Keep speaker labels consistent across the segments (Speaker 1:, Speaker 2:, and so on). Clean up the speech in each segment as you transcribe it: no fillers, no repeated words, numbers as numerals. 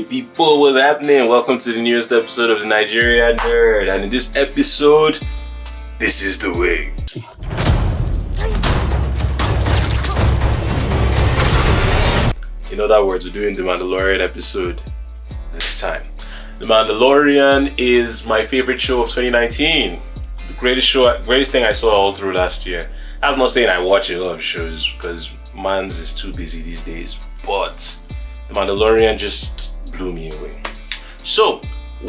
Speaker 1: Hey people, what's happening? Welcome to the newest episode of the Nigeria Nerd, and in this episode, this is the way. In other words, we're doing the Mandalorian episode this time. The Mandalorian is my favorite show of 2019. The greatest thing I saw all through last year. That's not saying I watch a lot of shows because man's is too busy these days, but The Mandalorian just blew me away. So,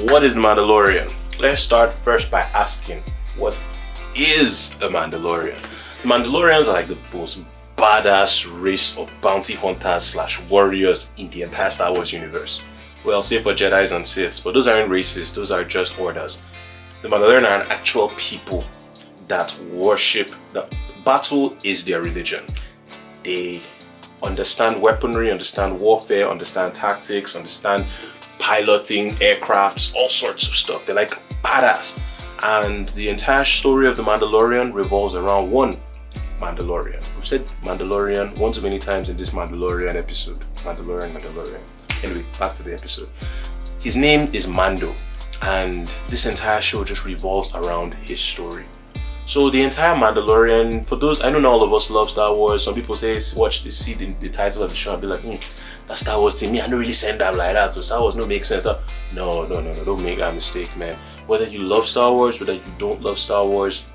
Speaker 1: what is The Mandalorian? Let's start first by asking, what is a Mandalorian? The Mandalorians are like the most badass race of bounty hunters / warriors in the entire Star Wars universe. Well, save for Jedis and Siths, but those aren't races, those are just orders. The Mandalorian are an actual people that worship, that battle is their religion. They understand weaponry, understand warfare, understand tactics, understand piloting aircrafts, all sorts of stuff. They're like badass. And the entire story of The Mandalorian revolves around one Mandalorian. We've said Mandalorian one too many times in this Mandalorian episode. Mandalorian. Anyway, back to the episode. His name is Mando, and this entire show just revolves around his story. So the entire Mandalorian, for those, I know not all of us love Star Wars. Some people say, see the title of the show and be like, that's Star Wars to me. I don't really send them like that. So Star Wars no make sense. No, don't make that mistake, man. Whether you love Star Wars, whether you don't love Star Wars,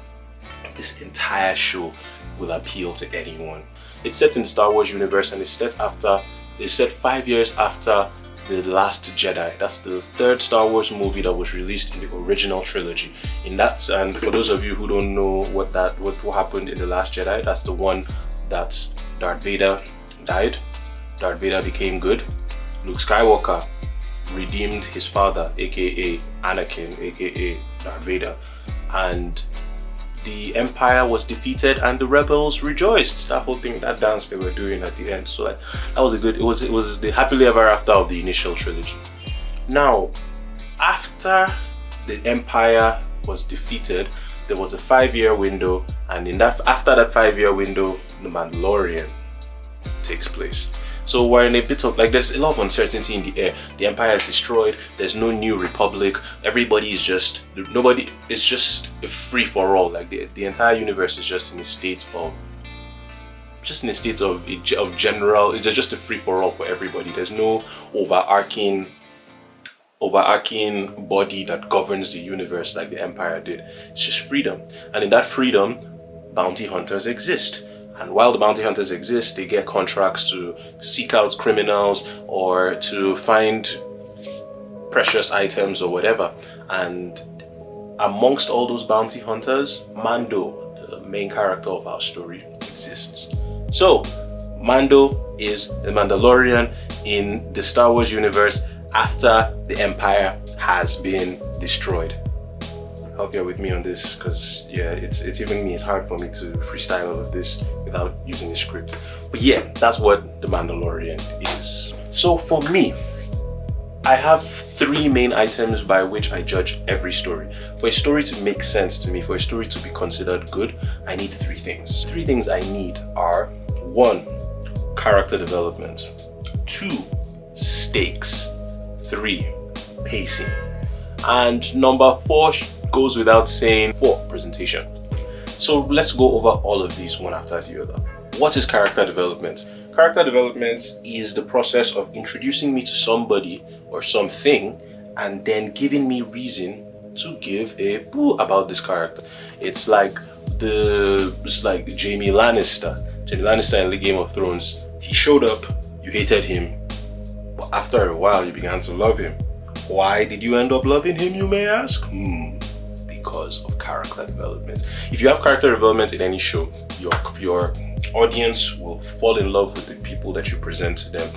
Speaker 1: this entire show will appeal to anyone. It's set in the Star Wars universe, and it's set 5 years after The Last Jedi. That's the third Star Wars movie that was released in the original trilogy. And for those of you who don't know what happened in The Last Jedi, that's the one that Darth Vader died. Darth Vader became good. Luke Skywalker redeemed his father, aka Anakin, aka Darth Vader, and the Empire was defeated and the rebels rejoiced. That whole thing, that dance they were doing at the end. So like, that was it was the happily ever after of the initial trilogy. Now, after the Empire was defeated, there was a 5-year window, and after that 5-year window, The Mandalorian takes place. So we're in a bit of, like, there's a lot of uncertainty in the air. The Empire is destroyed, there's no new republic, it's just a free-for-all. Like the entire universe is just in a state of general, it's just a free-for-all for everybody. There's no overarching body that governs the universe like the Empire did. It's just freedom. And in that freedom, bounty hunters exist. And while the bounty hunters exist, they get contracts to seek out criminals or to find precious items or whatever. And amongst all those bounty hunters, Mando, the main character of our story, exists. So, Mando is the Mandalorian in the Star Wars universe after the Empire has been destroyed. I hope you're with me on this, because yeah, it's even me, it's hard for me to freestyle all of this without using a script. But yeah, that's what The Mandalorian is. So for me, I have 3 main items by which I judge every story. For a story to make sense to me, for a story to be considered good, I need 3 things. 3 things I need are: 1, character development; 2, stakes; 3, pacing; and number 4 goes without saying, 4, presentation. So let's go over all of these one after the other. What is character development? Character development is the process of introducing me to somebody or something and then giving me reason to give a boo about this character. It's like Jaime Lannister in the Game of Thrones. He showed up, you hated him, but after a while you began to love him. Why did you end up loving him, you may ask? Because of character development. If you have character development in any show, your audience will fall in love with the people that you present to them.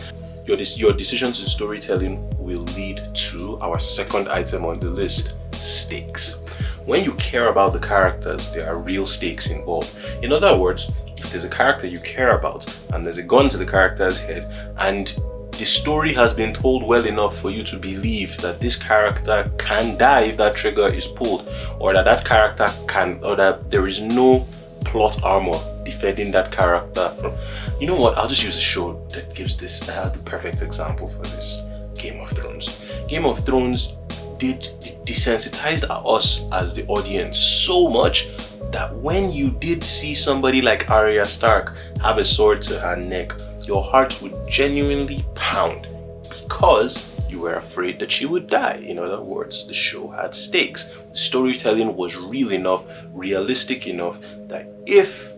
Speaker 1: Your decisions in storytelling will lead to our second item on the list: stakes. When you care about the characters, there are real stakes involved. In other words, if there's a character you care about and there's a gun to the character's head, and the story has been told well enough for you to believe that this character can die if that trigger is pulled, or that there is no plot armor defending that character from, you know what, I'll just use a show that has the perfect example for this. Game of Thrones. Game of Thrones desensitized us as the audience so much that when you did see somebody like Arya Stark have a sword to her neck, your heart would genuinely pound because you were afraid that she would die. In other words, the show had stakes. The storytelling was real enough, realistic enough that if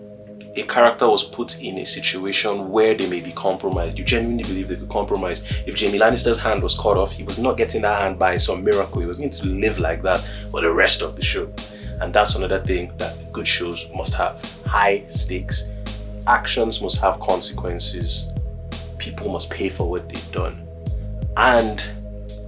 Speaker 1: a character was put in a situation where they may be compromised, you genuinely believe they could compromise. If Jaime Lannister's hand was cut off, he was not getting that hand by some miracle. He was going to live like that for the rest of the show. And that's another thing that good shows must have. High stakes. Actions must have consequences. People must pay for what they've done. And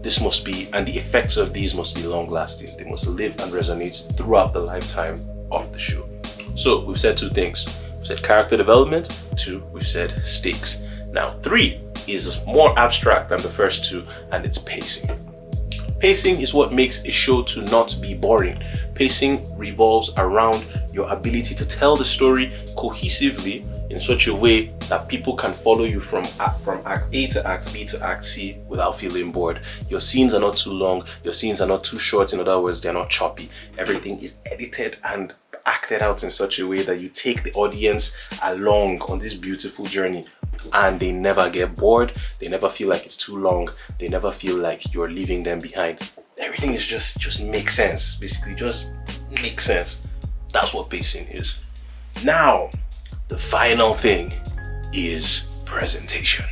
Speaker 1: the effects of these must be long lasting. They must live and resonate throughout the lifetime of the show. So we've said two things. We've said character development. 2, we've said stakes. Now 3 is more abstract than the first 2, and it's pacing. Pacing is what makes a show to not be boring. Pacing revolves around your ability to tell the story cohesively in such a way that people can follow you from act A to act B to act C without feeling bored. Your scenes are not too long, your scenes are not too short. In other words, they're not choppy. Everything is edited and acted out in such a way that you take the audience along on this beautiful journey, and they never get bored. They never feel like it's too long. They never feel like you're leaving them behind. Everything is just makes sense. Basically, just makes sense. That's what pacing is. Now, the final thing is presentation.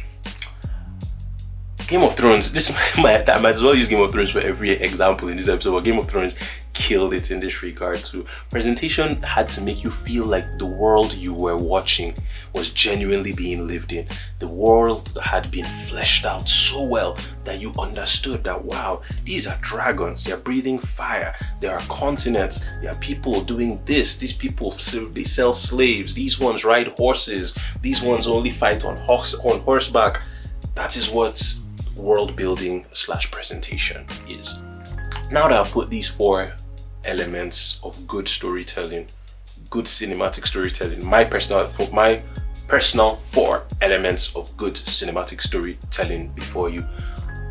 Speaker 1: Game of Thrones, I might as well use Game of Thrones for every example in this episode, but Game of Thrones killed it in this regard too. Presentation had to make you feel like the world you were watching was genuinely being lived in. The world had been fleshed out so well that you understood that, wow, these are dragons, they're breathing fire, there are continents, there are people doing this, these people, they sell slaves, these ones ride horses, these ones only fight on horseback. That is what world building / presentation is. Now that I've put these 4 elements of good storytelling, good cinematic storytelling, my personal 4 elements of good cinematic storytelling before you,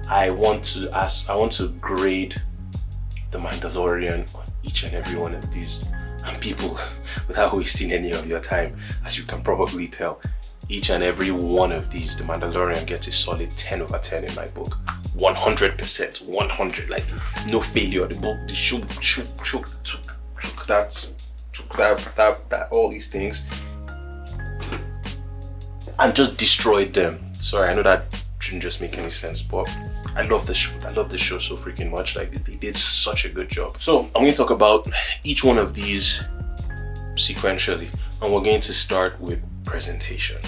Speaker 1: I want to grade The Mandalorian on each and every one of these. And people, without wasting any of your time, as you can probably tell, each and every one of these, The Mandalorian gets a solid 10 over 10 in my book. 100%, 100, like no failure. The book, the show took that, all these things, and just destroyed them. Sorry, I know that shouldn't just make any sense, but I love the show so freaking much. Like, they did such a good job. So I'm going to talk about each one of these sequentially, and we're going to start with presentation.